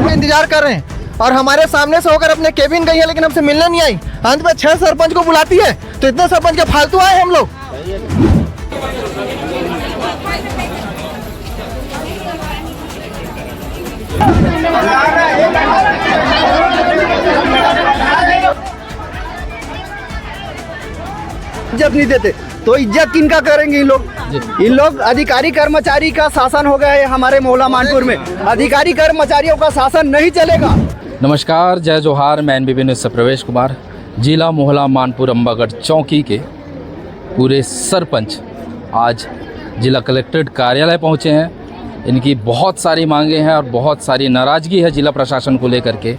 इंतजार कर रहे हैं और हमारे सामने से होकर अपने केबिन गई है, लेकिन हमसे मिलने नहीं आई। अंत में 6 सरपंच को बुलाती है, तो इतने सरपंच के फालतू आए हम लोग। इज्जत नहीं देते तो इज्जत किनका करेंगे इन लोग अधिकारी कर्मचारी का शासन हो गया है हमारे मोहल्ला मानपुर में। अधिकारी कर्मचारियों का शासन नहीं चलेगा। नमस्कार, जय जोहार। मैं NBP न्यूज़ से प्रवेश कुमार। जिला मोहल्ला मानपुर अम्बागढ़ चौकी के पूरे सरपंच आज जिला कलेक्ट्रेट कार्यालय पहुंचे हैं। इनकी बहुत सारी मांगे हैं और बहुत सारी नाराज़गी है जिला प्रशासन को लेकर के,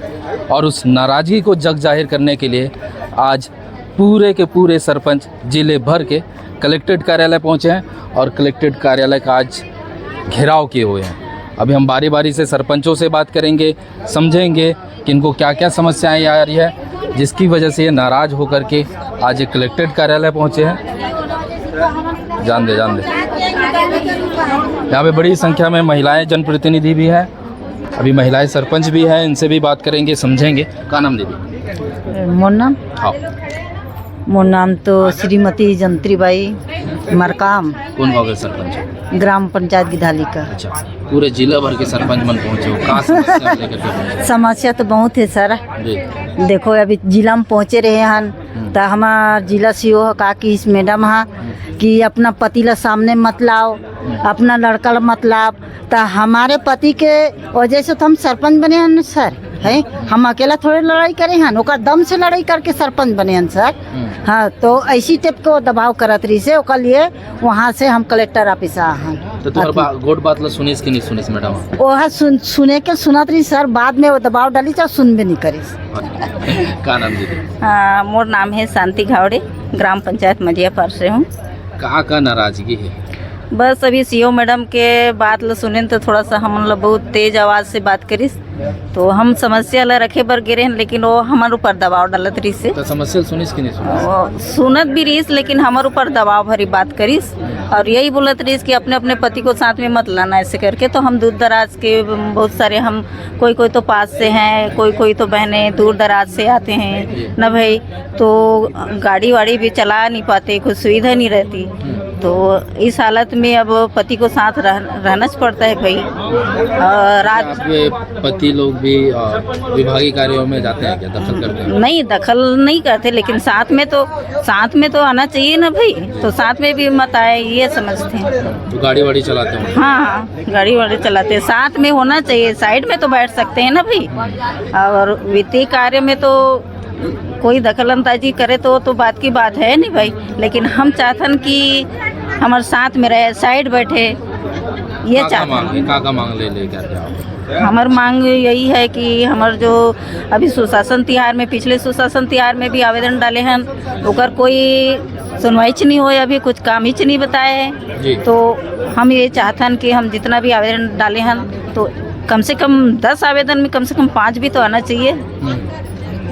और उस नाराज़गी को जग जाहिर करने के लिए आज पूरे के पूरे सरपंच जिले भर के कलेक्ट्रेट कार्यालय पहुंचे हैं और कलेक्ट्रेट कार्यालय का आज घेराव किए हुए हैं। अभी हम बारी बारी से सरपंचों से बात करेंगे, समझेंगे कि इनको क्या क्या समस्याएं आ रही है जिसकी वजह से ये नाराज़ होकर के आज एक कलेक्ट्रेट कार्यालय पहुंचे हैं। जान दे यहाँ पे बड़ी संख्या में महिलाएं जनप्रतिनिधि भी हैं, अभी महिलाएं सरपंच भी हैं, इनसे भी बात करेंगे, समझेंगे। क्या नाम दीदी? मोर नाम? हाँ, मोर नाम तो श्रीमती जंत्रीबाई मरकाम। कौन गाँव के सरपंच? ग्राम पंचायत गिधाली का। अच्छा, पूरे जिला भर के सरपंच मन पहुँचे हो, कहाँ समस्या लेकर के पहुँचे? समस्या तो बहुत है सर। देखो अभी जिला में पहुँचे रहे हैं तो हमारा जिला CO कहा कि इस मैडम हाँ कि अपना पति ला सामने मत लाओ, अपना लड़का ला मत लाओ। तो हमारे पति के वजह से तो हम सरपंच बने हैं सर, है हम अकेला थोड़े लड़ाई करे हैं, ओकर दम से लड़ाई करके सरपंच बने हैं सर। हाँ, तो ऐसी टाइप को दबाव करत रही से ओकर लिए वहाँ से हम कलेक्टर ऑफिस आ हैं। तो तुम्हारा गोट बात ला सुनिस कि नहीं सुनिस मैडम? वह सुने के सुनत रही सर, बाद में वो दबाव डाली चाहे सुनबे नहीं करिस। क्या नाम दीदी? मोर नाम है शांति घावड़े, ग्राम पंचायत मजियापार से हूँ। कहाँ का नाराजगी है? बस अभी CO मैडम के बात ला सुने तो थोड़ा सा हम लोग बहुत तेज आवाज़ से बात करिस, तो हम समस्या ला रखे बर गिरे हैं, लेकिन वो हमारे ऊपर दबाव डालत रही से। तो समस्या सुनिस कि नहीं सुनिस? सुनत भी रहीस, लेकिन हमारे ऊपर दबाव भरी बात करिस और यही बोलत रहीस कि अपने अपने पति को साथ में मत लाना ऐसे करके। तो हम दूर दराज के बहुत सारे, हम कोई तो पास से हैं, कोई तो बहनें दूर दराज से आते हैं ना भाई, तो गाड़ी वाड़ी भी चला नहीं पाते, कुछ सुविधा नहीं रहती। तो इस हालत में अब पति को साथ रहना पड़ता है भाई। रात आपके पति लोग भी विभागीय कार्यों में जाते हैं क्या, दखल करते हैं? नहीं, दखल नहीं करते, लेकिन साथ में तो आना चाहिए ना भाई, तो साथ में भी मत आए ये समझते हैं। तो गाड़ी वाड़ी चलाते हैं? हाँ, गाड़ी वाड़ी चलाते हैं, साथ में होना चाहिए, साइड में तो बैठ सकते हैं ना भाई। और वित्तीय कार्य में तो कोई दखल अंदाजी करे तो बात की बात है नहीं भाई, लेकिन हम चाहतन कि हमारे साथ में रहे, साइड बैठे, ये चाहते हैं। का मांग ले क्या? हमार मांग यही है कि हमार जो अभी सुशासन तिहार में, पिछले सुशासन तिहार में भी आवेदन डाले हैं, ओकर कोई सुनवाई नहीं हो, अभी कुछ काम ही नहीं बताए हैं। तो हम ये चाहतन कि हम जितना भी आवेदन डाले हैं तो कम से कम 10 आवेदन में कम से कम 5 भी तो आना चाहिए,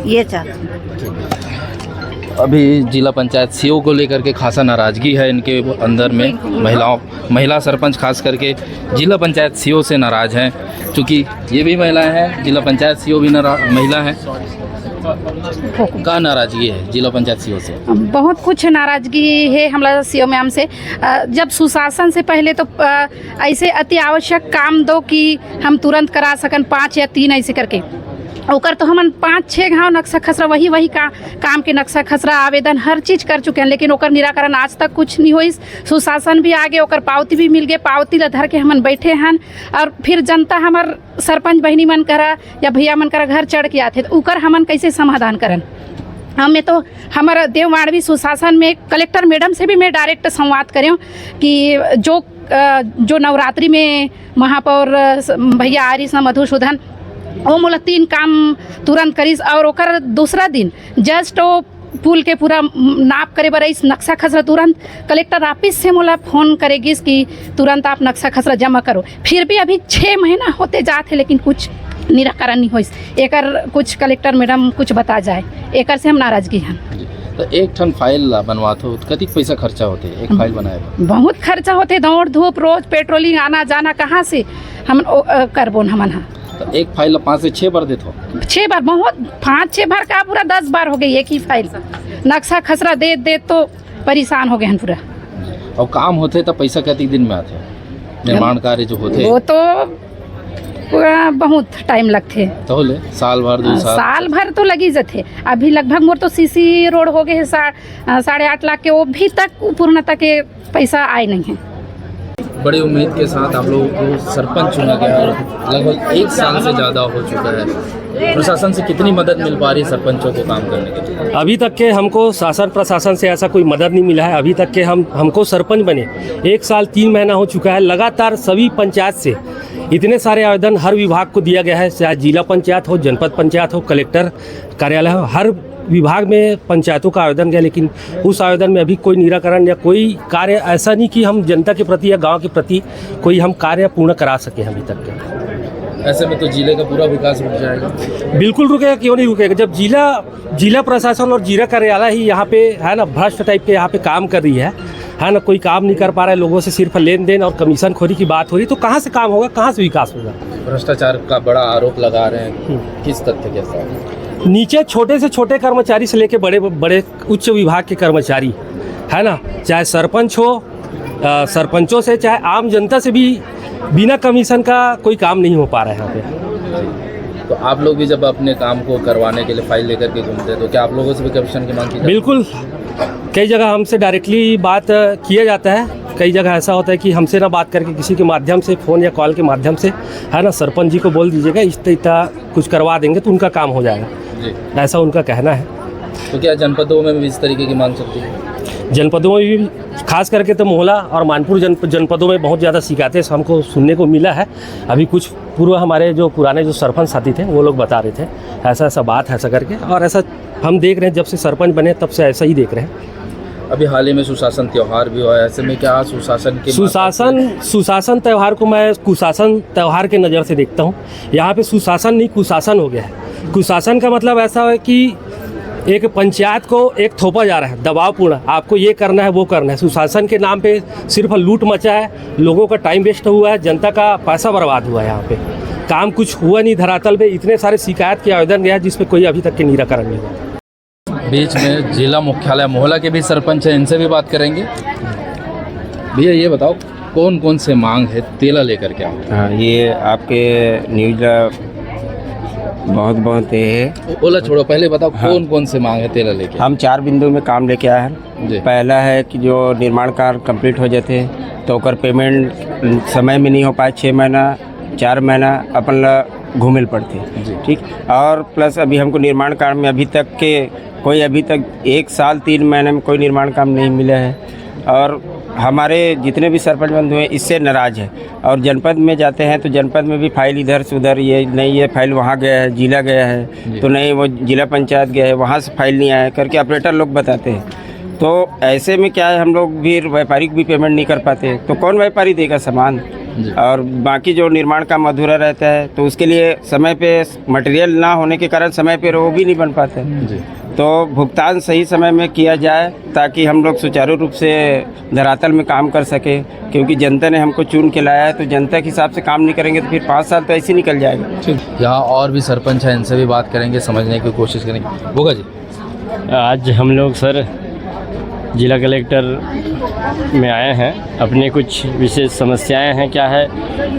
ये चाहते हैं। अभी जिला पंचायत CO को लेकर के खासा नाराज़गी है इनके अंदर में। महिला सरपंच खास करके जिला पंचायत CO से नाराज़ हैं, क्योंकि ये भी महिलाएं हैं, जिला पंचायत CO भी महिला हैं। क्या नाराज़गी है जिला पंचायत CO से? बहुत कुछ नाराज़गी है हमारा CO मैम से। जब सुशासन से पहले तो ऐसे अति आवश्यक काम दो कि हम तुरंत करा सकन, 5 या 3 ऐसे करके, ओकर तो हमन 5-6 घाव नक्शा खसरा वही काम के नक्शा खसरा आवेदन हर चीज़ कर चुके हैं, लेकिन ओकर निराकरण आज तक कुछ नहीं हुई। सुशासन भी आगे, ओकर पावती भी मिल गए, पावती ला धर के हमन बैठे हैं, और फिर जनता हमार सरपंच बहनी मन करा या भैया मन करा घर चढ़ के आते, तो ओकर हमन कैसे समाधान करन? हमें तो हमारा देववाड़वी सुशासन में कलेक्टर मैडम से भी मैं डायरेक्ट संवाद करें कि जो नवरात्रि में महापौर भैया आ रही मधुसूदन, वो मोला 3 काम तुरंत करीस, और ओकर दूसरा दिन जस्ट वो पुल के पूरा नाप करे बर इस नक्शा खसरा तुरंत कलेक्टर ऑफिस से मोला फ़ोन करेगी कि तुरंत आप नक्शा खसरा जमा करो। फिर भी अभी 6 महीना होते जाते, लेकिन कुछ निराकरण नहीं हो। एकर कुछ कलेक्टर मैडम कुछ बता जाए, एकर से हम नाराज़गी हैं। तो एक ठन फाइल बनवाते तो कतिक पैसा खर्चा होते एक फाइल बनाए बर? बहुत खर्चा होते, दौड़ धूप रोज पेट्रोलिंग आना जाना कहाँ से हम करबोन हमन हा। तो एक फाइल 5 से 6 बार देते हो? 6 बार, बहुत 5-6 बार का पूरा 10 बार हो गई एक ही फाइल। नक्शा खसरा दे तो परेशान हो गए हैं पूरा। और काम होते तो पैसा कतिक दिन में आते? निर्माण कार्य जो होते वो तो पूरा बहुत टाइम लगते, तो ले साल भर 2 साल? साल भर तो लगी जाते। अभी लगभग मोर तो सीसी रोड हो गए है 8.5 लाख के, वो भी तक पूर्णतः के पैसा आए नहीं है। बड़ी उम्मीद के साथ आप लोगों को सरपंच चुना गया, लगभग 1 साल से ज़्यादा हो चुका है। प्रशासन से कितनी मदद मिल पा रही है सरपंचों को काम करने के लिए? अभी तक के हमको शासन प्रशासन से ऐसा कोई मदद नहीं मिला है। अभी तक के हमको सरपंच बने 1 साल 3 महीना हो चुका है। लगातार सभी पंचायत से इतने सारे आवेदन हर विभाग को दिया गया है, चाहे जिला पंचायत हो, जनपद पंचायत हो, कलेक्टर कार्यालय हो, हर विभाग में पंचायतों का आवेदन गया, लेकिन उस आवेदन में अभी कोई निराकरण या कोई कार्य ऐसा नहीं कि हम जनता के प्रति या गांव के प्रति कोई हम कार्य पूर्ण करा सके अभी तक के। ऐसे में तो जिले का पूरा विकास रुक जाएगा। बिल्कुल रुकेगा, क्यों नहीं रुकेगा, जब जिला प्रशासन और जिला कार्यालय ही यहाँ पे है ना भ्रष्ट टाइप के यहाँ पे काम कर रही है ना, कोई काम नहीं कर पा रहा है, लोगों से सिर्फ लेन देन और कमीशन खोरी की बात हो रही, तो कहाँ से काम होगा, कहाँ से विकास होगा? भ्रष्टाचार का बड़ा आरोप लगा रहे हैं, किस तथ्य के साथ? नीचे छोटे से छोटे कर्मचारी से लेके बड़े बड़े उच्च विभाग के कर्मचारी है ना, चाहे सरपंच हो, सरपंचों से चाहे आम जनता से भी बिना कमीशन का कोई काम नहीं हो पा रहा है यहाँ पे। तो आप लोग भी जब अपने काम को करवाने के लिए फाइल लेकर के घूमते हैं तो क्या आप लोगों से भी कमीशन की मांग की? बिल्कुल, कई जगह हमसे डायरेक्टली बात किया जाता है, कई जगह ऐसा होता है कि हमसे ना बात करके किसी के माध्यम से, फ़ोन या कॉल के माध्यम से है ना, सरपंच जी को बोल दीजिएगा इतना कुछ करवा देंगे तो उनका काम हो जाएगा जी, ऐसा उनका कहना है। तो क्या जनपदों में भी इस तरीके की मांग चलती है? जनपदों में भी, खास करके तो मोहला और मानपुर जनपदों में बहुत ज़्यादा शिकायतें हमको सुनने को मिला है। अभी कुछ पूर्व हमारे जो पुराने जो सरपंच साथी थे वो लोग बता रहे थे ऐसा ऐसा बात है ऐसा करके, और ऐसा हम देख रहे हैं जब से सरपंच बने तब से ऐसा ही देख रहे हैं। अभी हाल ही में सुशासन त्यौहार भी हुआ है, ऐसे में क्या सुशासन के सुशासन त्यौहार को मैं कुशासन त्यौहार के नज़र से देखता हूँ। यहाँ पे सुशासन नहीं कुशासन हो गया है। कुशासन का मतलब ऐसा है कि एक पंचायत को एक थोपा जा रहा है दबावपूर्ण, आपको ये करना है वो करना है। सुशासन के नाम पे सिर्फ लूट मचा है, लोगों का टाइम वेस्ट हुआ है, जनता का पैसा बर्बाद हुआ है। यहाँ पे काम कुछ हुआ नहीं, धरातल पे इतने सारे शिकायत के आवेदन गया जिस पे कोई अभी तक के निराकरण नहीं हुआ। बीच में जिला मुख्यालय मोहला के भी सरपंच हैं, इनसे भी बात करेंगे। भैया ये बताओ कौन कौन से मांग है तेला लेकर के? हाँ, ये आपके न्यूज़ बहुत है। ओला छोड़ो, पहले बताओ कौन कौन से मांग है तेला लेके? हम 4 बिंदु में काम लेके आए हैं। पहला है कि जो निर्माण कार्य कंप्लीट हो जाते तो ओकर पेमेंट समय में नहीं हो पाए, 6 महीना 4 महीना अपन घूमेल पड़ते, ठीक। और प्लस अभी हमको निर्माण कार्य में अभी तक 1 साल 3 महीने में कोई निर्माण काम नहीं मिला है। और हमारे जितने भी सरपंच बंधु हैं इससे नाराज़ है। और जनपद में जाते हैं तो जनपद में भी फाइल इधर से उधर, ये नहीं ये फाइल वहाँ गया है, जिला गया है तो नहीं वो जिला पंचायत गया है, वहाँ से फाइल नहीं आया करके ऑपरेटर लोग बताते हैं। तो ऐसे में क्या है, हम लोग भी व्यापारी भी पेमेंट नहीं कर पाते, तो कौन व्यापारी देगा सामान? और बाकी जो निर्माण काम अधूरा रहता है तो उसके लिए समय पे मटेरियल ना होने के कारण समय पे वो भी नहीं बन पाते। तो भुगतान सही समय में किया जाए ताकि हम लोग सुचारू रूप से धरातल में काम कर सके, क्योंकि जनता ने हमको चुन के लाया है, तो जनता के हिसाब से काम नहीं करेंगे तो फिर 5 साल तो ऐसे ही निकल जाएगा। यहाँ और भी सरपंच हैं, इनसे भी बात करेंगे, समझने की कोशिश करेंगे। होगा जी, आज हम लोग सर जिला कलेक्टर में आए हैं, अपने कुछ विशेष समस्याएं हैं। क्या है,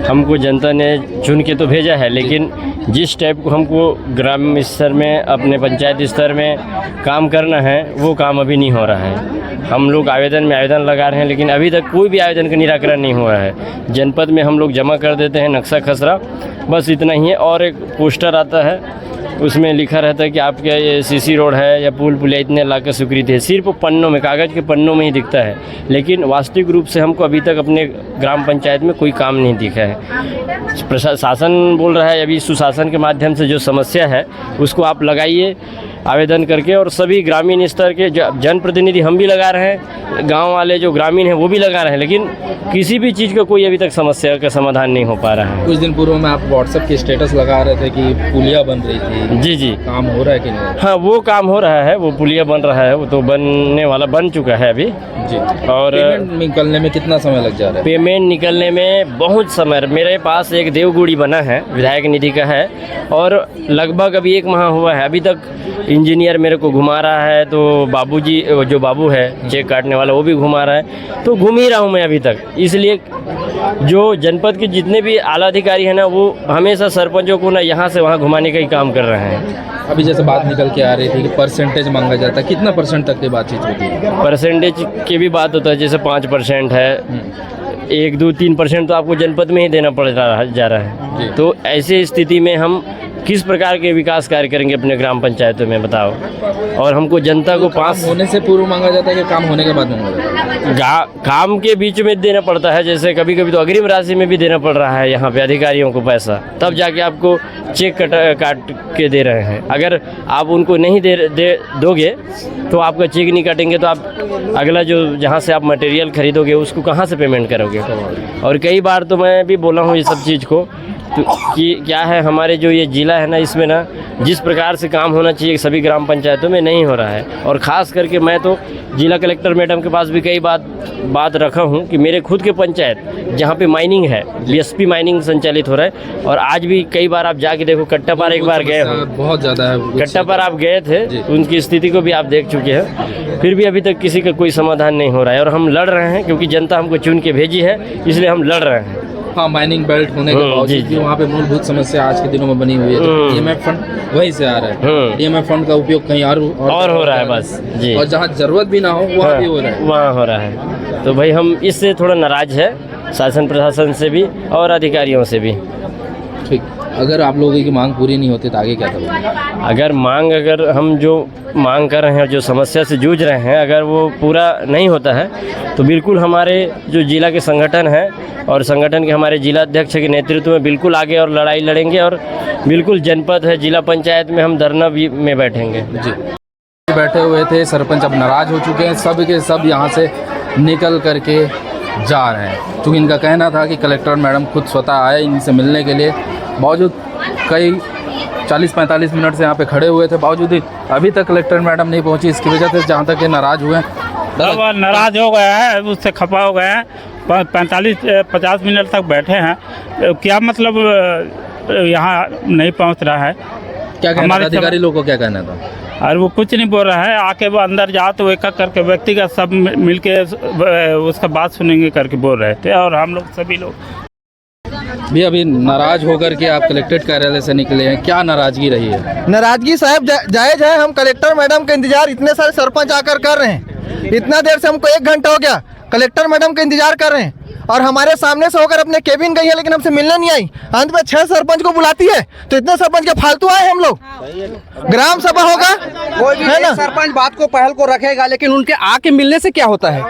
हमको जनता ने चुन के तो भेजा है, लेकिन जिस टाइप को हमको ग्राम स्तर में अपने पंचायत स्तर में काम करना है वो काम अभी नहीं हो रहा है। हम लोग आवेदन में आवेदन लगा रहे हैं, लेकिन अभी तक कोई भी आवेदन का निराकरण नहीं हो रहा है। जनपद में हम लोग जमा कर देते हैं नक्शा खसरा, बस इतना ही है। और एक पोस्टर आता है उसमें लिखा रहता है कि आपका ये सीसी रोड है या पुल पुलिया इतने लाख का स्वीकृति है, सिर्फ पन्नों में, कागज़ के पन्नों में ही दिखता है, लेकिन वास्तविक रूप से हमको अभी तक अपने ग्राम पंचायत में कोई काम नहीं दिखा है। प्रशासन बोल रहा है अभी सुशासन के माध्यम से जो समस्या है उसको आप लगाइए आवेदन करके, और सभी ग्रामीण स्तर के जनप्रतिनिधि हम भी लगा रहे हैं, गांव वाले जो ग्रामीण हैं वो भी लगा रहे हैं, लेकिन किसी भी चीज़ का कोई अभी तक समस्या का समाधान नहीं हो पा रहा है। कुछ दिन पूर्व में आप व्हाट्सएप की स्टेटस लगा रहे थे कि पुलिया बन रही थी। जी जी, काम हो रहा है कि नहीं? हाँ वो काम हो रहा है, वो पुलिया बन रहा है, वो तो बनने वाला बन चुका है अभी जी। और पेमेंट निकलने में कितना समय लग जा रहा है? पेमेंट निकलने में बहुत समय, मेरे पास एक देवगुड़ी बना है, विधायक निधि का है, और लगभग अभी 1 माह हुआ है, अभी तक इंजीनियर मेरे को घुमा रहा है, तो बाबूजी जो बाबू है चेक काटने वाला वो भी घुमा रहा है, तो घूम ही रहा हूँ मैं अभी तक। इसलिए जो जनपद के जितने भी आला अधिकारी हैं ना, वो हमेशा सरपंचों को ना यहाँ से वहाँ घुमाने का ही काम कर रहे हैं। अभी जैसे बात निकल के आ रही थी कि परसेंटेज मांगा जाता है, कितना परसेंट तक की बातचीत होती है? परसेंटेज की भी बात होता है, जैसे 5% है, 1, 2, 3% तो आपको जनपद में ही देना पड़ जा रहा है। तो ऐसी स्थिति में हम किस प्रकार के विकास कार्य करेंगे अपने ग्राम पंचायतों में, बताओ। और हमको जनता को पास होने से पूर्व मांगा जाता है कि काम होने के बाद मांगा जाता है? काम के बीच में देना पड़ता है, जैसे कभी कभी तो अग्रिम राशि में भी देना पड़ रहा है यहाँ पे अधिकारियों को पैसा, तब जाके आपको चेक काट के दे रहे हैं। अगर आप उनको नहीं दोगे तो आपका चेक नहीं काटेंगे, तो आप अगला जो जहाँ से आप मटेरियल खरीदोगे उसको कहाँ से पेमेंट करोगे। और कई बार तो मैं भी बोला हूँ ये सब चीज़ को, तो कि क्या है हमारे जो ये ज़िला है ना, इसमें ना जिस प्रकार से काम होना चाहिए सभी ग्राम पंचायतों में नहीं हो रहा है। और ख़ास करके मैं तो जिला कलेक्टर मैडम के पास भी कई बात रखा हूँ कि मेरे खुद के पंचायत जहाँ पे माइनिंग है, बीएसपी माइनिंग संचालित हो रहा है, और आज भी कई बार आप जाके देखो, कट्टापार एक बार गए हो, बहुत ज़्यादा है कट्टापार आप गए थे, उनकी स्थिति को भी आप देख चुके हैं, फिर भी अभी तक किसी का कोई समाधान नहीं हो रहा है। और हम लड़ रहे हैं क्योंकि जनता हमको चुन के भेजी है, इसलिए हम लड़ रहे हैं। हाँ, माइनिंग बेल्ट होने के बावजूद भी वहाँ पे मूलभूत समस्या आज के दिनों में बनी हुई है। तो डीएमएफ फंड वहीं से आ रहा है, डीएमएफ फंड का उपयोग कहीं और हो रहा है बस जी, और जहाँ जरूरत भी ना हो वहाँ भी हो रहा है, वहाँ हो रहा है। तो भाई हम इससे थोड़ा नाराज है, शासन प्रशासन से भी और अधिकारियों से भी। ठीक, अगर आप लोगों की मांग पूरी नहीं होती तो आगे क्या करोगे? अगर हम जो मांग कर रहे हैं, जो समस्या से जूझ रहे हैं, अगर वो पूरा नहीं होता है तो बिल्कुल हमारे जो जिला के संगठन है और संगठन के हमारे जिला अध्यक्ष के नेतृत्व में बिल्कुल आगे और लड़ाई लड़ेंगे, और बिल्कुल जनपद है, जिला पंचायत में हम धरना भी में बैठेंगे जी। बैठे हुए थे सरपंच, अब नाराज हो चुके हैं, सब के सब यहाँ से निकल करके जा रहे हैं, क्योंकि इनका कहना था कि कलेक्टर मैडम खुद स्वतः आए इनसे मिलने के लिए। बावजूद कई 40-45 मिनट से यहाँ पे खड़े हुए थे, बावजूद अभी तक कलेक्टर मैडम नहीं पहुँची, इसकी वजह से जहाँ तक ये नाराज़ हुए हैं। नाराज़ हो गया है, उससे खपा हो गए हैं। 45-50 मिनट तक बैठे हैं, क्या मतलब यहाँ नहीं पहुँच रहा है। क्या कहना था अधिकारी लोगों को, क्या कहना था? और वो कुछ नहीं बोल रहा है, आके वो अंदर जाओ तो एक एक करके व्यक्तिगत सब मिलके उसका बात सुनेंगे करके बोल रहे थे, और हम लोग सभी लोग भी अभी नाराज होकर के आप कलेक्ट्रेट कार्यालय से निकले हैं, क्या नाराजगी रही है? नाराजगी साहब जायज है, हम कलेक्टर मैडम का इंतजार इतने सारे सरपंच आकर कर रहे हैं, इतना देर से हमको 1 घंटा हो गया कलेक्टर मैडम का इंतजार कर रहे हैं, और हमारे सामने से होकर अपने केबिन गई है, लेकिन हमसे मिलने नहीं आई। अंत में 6 सरपंच को बुलाती है, तो इतने सरपंच के फालतू आए हम लोग। ग्राम सभा होगा, है ना, सरपंच बात को पहल को रखेगा, लेकिन उनके आके मिलने से क्या होता है?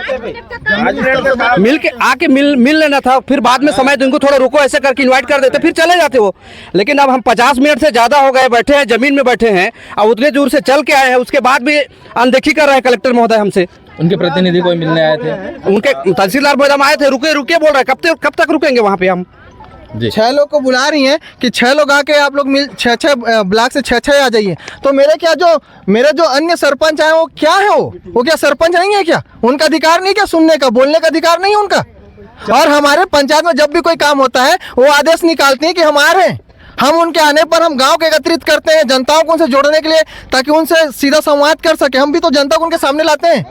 मिल के आके मिल लेना था, फिर बाद में समय इनको थोड़ा रुको ऐसे करके इन्वाइट कर देते, फिर चले जाते वो। लेकिन अब हम 50 मिनट से ज्यादा हो गए बैठे हैं, जमीन में बैठे हैं, और उतने दूर से चल के आए हैं, उसके बाद भी अनदेखी कर रहे हैं कलेक्टर महोदय हमसे। उनके प्रतिनिधि कोई मिलने आए थे, उनके तहसीलदार मैडम आए थे, रुके बोल रहे हैं, कब तक रुकेंगे वहाँ पे हम? 6 लोग को बुला रही हैं कि 6 लोग आके आप लोग मिल 6 ब्लॉक से 6 आ जाइए। तो मेरे जो अन्य सरपंच आए वो क्या है, वो क्या सरपंच नहीं है क्या? उनका अधिकार नहीं क्या सुनने का, बोलने का अधिकार नहीं है उनका? और हमारे पंचायत में जब भी कोई काम होता है वो आदेश निकालती है कि हम आ रहे हैं, हम उनके आने पर हम गांव के एकत्रित करते हैं, जनताओं को उनसे जोड़ने के लिए, ताकि उनसे सीधा संवाद कर सके। हम भी तो जनता को उनके सामने लाते हैं,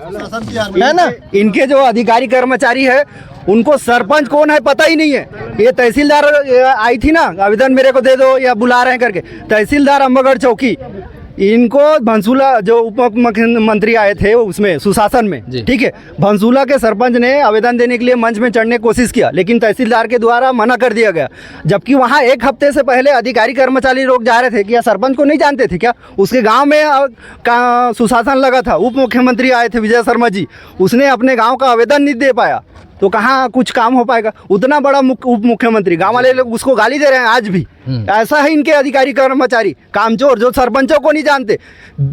है ना। इनके जो अधिकारी कर्मचारी है उनको सरपंच कौन है पता ही नहीं है। ये तहसीलदार आई थी ना, आवेदन मेरे को दे दो या बुला रहे हैं करके, तहसीलदार अम्बागढ़ चौकी, इनको भंसुला जो उप मुख्यमंत्री आए थे उसमें सुशासन में, ठीक है, भंसुला के सरपंच ने आवेदन देने के लिए मंच में चढ़ने की कोशिश किया, लेकिन तहसीलदार के द्वारा मना कर दिया गया। जबकि वहाँ 1 हफ्ते से पहले अधिकारी कर्मचारी लोग जा रहे थे, क्या सरपंच को नहीं जानते थे क्या? उसके गांव में सुशासन लगा था, उप मुख्यमंत्री आए थे विजय शर्मा जी, उसने अपने गांव का आवेदन नहीं दे पाया, तो कहाँ कुछ काम हो पाएगा। उतना बड़ा उप मुख्यमंत्री, गांव वाले लोग उसको गाली दे रहे हैं आज भी। ऐसा है इनके अधिकारी कर्मचारी कामचोर, जो सरपंचों को नहीं जानते।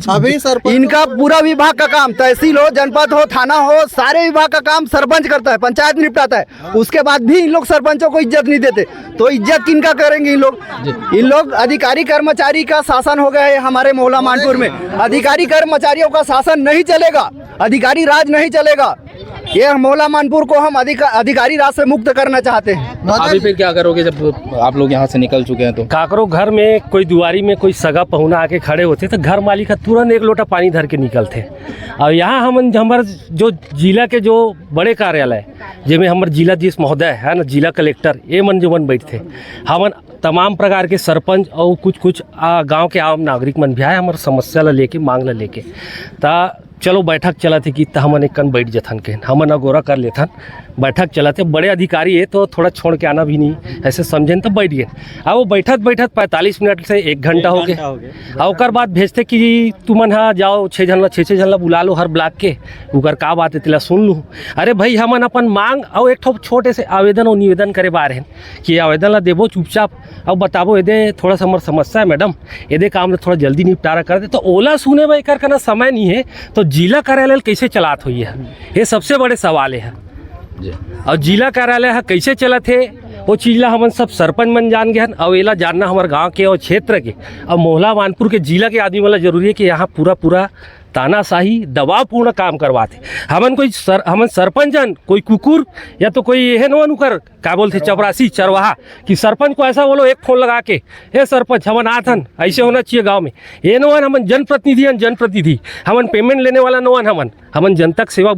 अभी सरपंच इनका पूरा विभाग का काम, तहसील हो, जनपद हो, थाना हो, सारे विभाग का काम सरपंच करता है, पंचायत निपटाता है। उसके बाद भी इन लोग सरपंचों को इज्जत नहीं देते, तो इज्जत किनका करेंगे इन लोग। इन लोग अधिकारी कर्मचारी का शासन हो गया है हमारे मोहल्ला मानपुर में। अधिकारी कर्मचारियों का शासन नहीं चलेगा, अधिकारी राज नहीं चलेगा। ये मोहल्ला मानपुर को हम अधिकारी राज से मुक्त करना चाहते हैं। अभी फिर क्या करोगे जब आप लोग यहाँ से निकल चुके हैं? तो काकरो घर में कोई दुआरी में कोई सगा पहुना आके खड़े होते तो घर मालिक का तुरंत एक लोटा पानी धर के निकलते। और यहाँ हमारे जो जिला के जो बड़े कार्यालय जिसमें हमारे जिलाधीश महोदय है ना, जिला कलेक्टर, ये मन जो मन बैठते हमन तमाम प्रकार के सरपंच और कुछ गांव के आम नागरिक मन भी आए हमारे समस्या ला लेके, मांग ला लेके। ता चलो बैठक चला थे कि हमन एक बैठ जथन के हमन अगोरा कर लेथन। बैठक चला थे, बड़े अधिकारी है तो थोड़ा छोड़ के आना भी नहीं, ऐसे समझे तो बैठ गए। अब वो बैठत 45 मिनट से 1 घंटा हो गए। और ओकर बाद भेजते कि तुमन हाँ जाओ 6 जन ला बुला लो हर ब्लॉक के, उकर का बात है तिला सुन लूँ। अरे भाई हमन अपन मांग और एक छोटे से आवेदन और निवेदन करे बार हैं कि आवेदन ला देवो चुपचाप और बताबो यदि थोड़ा सा हमार समस्या है मैडम, यदि काम ला थोड़ा जल्दी निपटारा कर दे। तो ओला सुने भाई कर करना समय नहीं है तो जिला कार्यालय कैसे चलात हुई है, ये सबसे बड़े सवाल है। और जिला कार्यालय कैसे चला थे वो चीज़ ला हमन सब सरपंच मन जान गए हैं। और एला जानना हमारे गांव के और क्षेत्र के और मोहल्ला मानपुर के जिला के आदमी वाला जरूरी है कि यहाँ पूरा तानाशाही दबावपूर्ण काम करवाते। हमन सरपंचन कोई कुकुर या तो कोई यह नवन कर क्या बोलते चपरासी चरवाहा कि सरपंच को ऐसा बोलो एक फोन लगा के, हे सरपंच हमन आथन, ऐसे होना चाहिए गांव में। ये नवन हमन जनप्रतिनिधि हमन पेमेंट लेने वाला नवन हमन जनता सेवक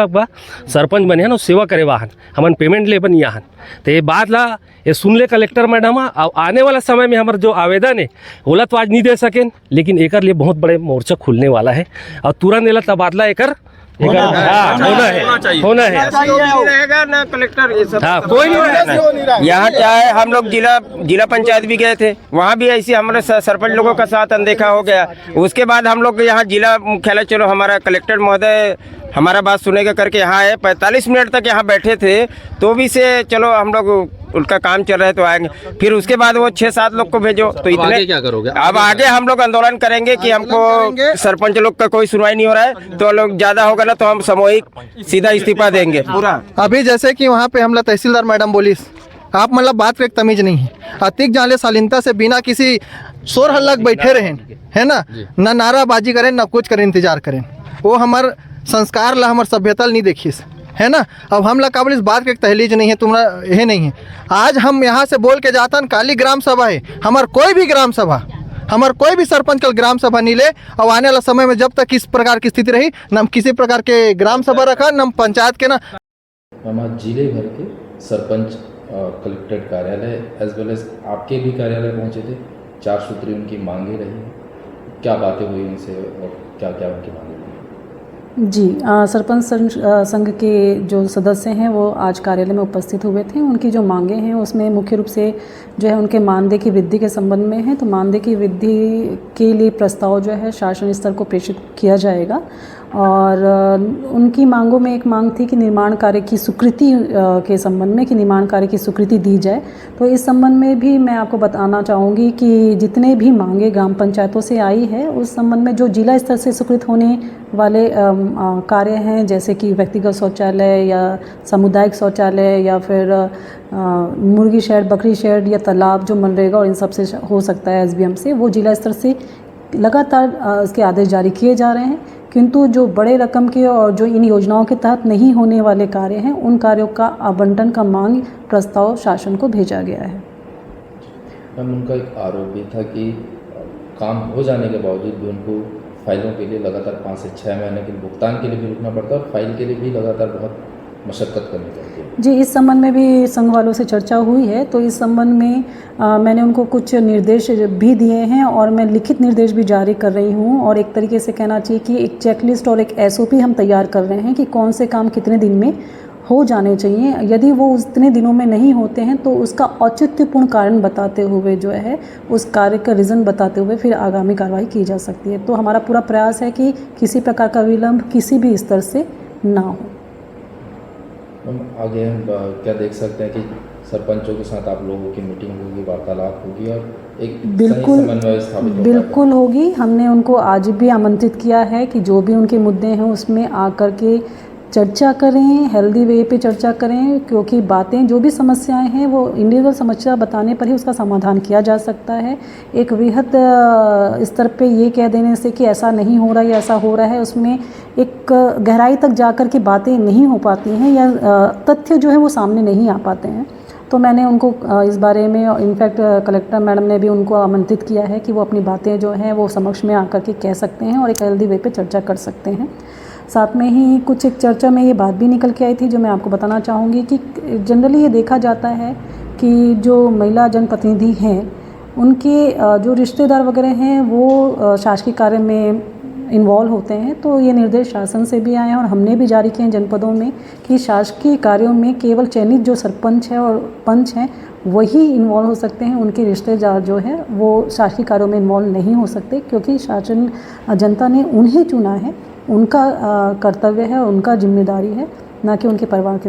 बा सरपंच बने हैं ना, सेवा करे वाहन हमन पेमेंट ले बनी आहन। तो ये बात ला ये सुन ले कलेक्टर मैडम। और आने वाला समय में हमारा जो आवेदन है ओला तो आज नहीं दे सकें, लेकिन एकर लिए बहुत बड़े मोर्चा खुलने वाला है और तुरंत एला तबादला एकर होना है। रहेगा ना कलेक्टर, ये सब हाँ, कोई नहीं रहेगा। यहाँ क्या है, हम लोग जिला पंचायत भी गए थे, वहाँ भी ऐसे हमारे सरपंच लोगों का साथ अनदेखा हो गया। उसके बाद हम लोग यहाँ जिला मुख्यालय, चलो हमारा कलेक्टर महोदय हमारा बात सुनेगा करके यहाँ आए। 45 मिनट तक यहाँ बैठे थे, तो भी से चलो हम लोग उनका काम चल रहा है तो आएंगे। फिर उसके बाद वो 6-7 लोग को भेजो, तो इतने आगे क्या करोगे? अब आगे हम लोग आंदोलन करेंगे कि हमको सरपंच लोग का कोई सुनवाई नहीं हो रहा है, तो लोग ज्यादा होगा ना तो हम सामूहिक सीधा इस्तीफा देंगे पूरा। अभी जैसे कि वहाँ पे हमला तहसीलदार मैडम बोली, आप मतलब बात का एक तमीज नहीं है, अतिक जाले शालीनता से बिना किसी शोर हल्ला बैठे रहे है ना नाराबाजी करें ना कुछ करें, इंतजार करें। वो हमार संस्कार ला हमार सभ्यता नहीं देखिस है ना। अब हम ला काबिल इस बात का एक तहलीज नहीं है, तुम्हारा ये नहीं है। आज हम यहाँ से बोल के जाता काली ग्राम सभा है, हमार कोई भी ग्राम सभा, हमार कोई भी सरपंच कल ग्राम सभा नहीं ले। और आने वाला समय में जब तक इस प्रकार की स्थिति रही, न किसी प्रकार के ग्राम सभा रखा, न पंचायत के ना। हमारे जिले भर के सरपंच कलेक्ट्रेट कार्यालय एज वेल एज आपके भी कार्यालय पहुँचे थे। 4 सूत्री उनकी मांगे रही, क्या बातें हुई उनसे और क्या क्या उनकी मांगे? जी, सरपंच संघ के जो सदस्य हैं वो आज कार्यालय में उपस्थित हुए थे। उनकी जो मांगे हैं उसमें मुख्य रूप से जो है उनके मानदेय की वृद्धि के संबंध में है। तो मानदेय की वृद्धि के लिए प्रस्ताव जो है शासन स्तर को प्रेषित किया जाएगा। और उनकी मांगों में एक मांग थी कि निर्माण कार्य की स्वीकृति के संबंध में, कि निर्माण कार्य की स्वीकृति दी जाए। तो इस संबंध में भी मैं आपको बताना चाहूँगी कि जितने भी मांगे ग्राम पंचायतों से आई है उस संबंध में जो जिला स्तर से स्वीकृत होने वाले कार्य हैं, जैसे कि व्यक्तिगत शौचालय या सामुदायिक शौचालय या फिर मुर्गी शेड, बकरी शेड या तालाब जो मनरेगा और इन सब से हो सकता है SBM से, वो जिला स्तर से लगातार इसके आदेश जारी किए जा रहे हैं। किंतु जो बड़े रकम के और जो इन योजनाओं के तहत नहीं होने वाले कार्य हैं उन कार्यों का आवंटन का मांग प्रस्ताव शासन को भेजा गया है। मैम, उनका एक आरोप भी था कि काम हो जाने के बावजूद भी उनको फाइलों के लिए लगातार 5 से 6 महीने के भुगतान के लिए भी रुकना पड़ता है और फाइल के लिए भी लगातार बहुत मशक्क़त करनी पड़ती है। जी, इस संबंध में भी संघ वालों से चर्चा हुई है। तो इस संबंध में मैंने उनको कुछ निर्देश भी दिए हैं और मैं लिखित निर्देश भी जारी कर रही हूँ। और एक तरीके से कहना चाहिए कि एक चेकलिस्ट और एक SOP हम तैयार कर रहे हैं कि कौन से काम कितने दिन में हो जाने चाहिए। यदि वो उतने दिनों में नहीं होते हैं तो उसका औचित्यपूर्ण कारण बताते हुए जो है उस कार्य का रीज़न बताते हुए फिर आगामी कार्रवाई की जा सकती है। तो हमारा पूरा प्रयास है कि किसी प्रकार का विलंब किसी भी स्तर से ना हो। हम आगे हम क्या देख सकते हैं कि सरपंचों के साथ आप लोगों की मीटिंग होगी, वार्तालाप होगी और एक बिल्कुल सही समन्वय स्थापित हो बिल्कुल होगी। हमने उनको आज भी आमंत्रित किया है कि जो भी उनके मुद्दे हैं उसमें आकर के चर्चा करें, हेल्दी वे पे चर्चा करें, क्योंकि बातें जो भी समस्याएं हैं वो इंडिविजुअल समस्या बताने पर ही उसका समाधान किया जा सकता है। एक वृहद स्तर पे ये कह देने से कि ऐसा नहीं हो रहा है या ऐसा हो रहा है, उसमें एक गहराई तक जाकर के बातें नहीं हो पाती हैं या तथ्य जो है वो सामने नहीं आ पाते हैं। तो मैंने उनको इस बारे में इनफैक्ट कलेक्टर मैडम ने भी उनको आमंत्रित किया है कि वो अपनी बातें जो हैं वो समक्ष में आकर के कह सकते हैं और एक हेल्दी वे पे चर्चा कर सकते हैं। साथ में ही कुछ एक चर्चा में ये बात भी निकल के आई थी जो मैं आपको बताना चाहूँगी कि जनरली ये देखा जाता है कि जो महिला जनप्रतिनिधि हैं उनके जो रिश्तेदार वगैरह हैं वो शासकीय कार्य में इन्वॉल्व होते हैं। तो ये निर्देश शासन से भी आए हैं और हमने भी जारी किए हैं जनपदों में कि शासकीय कार्यों में केवल चयनित जो सरपंच हैं और पंच हैं वही इन्वॉल्व हो सकते हैं। उनके रिश्तेदार जो है वो शासकीय कार्यों में इन्वॉल्व नहीं हो सकते, क्योंकि शासन जनता ने उन्हें चुना है, उनका कर्तव्य है, उनका जिम्मेदारी है, ना कि उनके परिवार के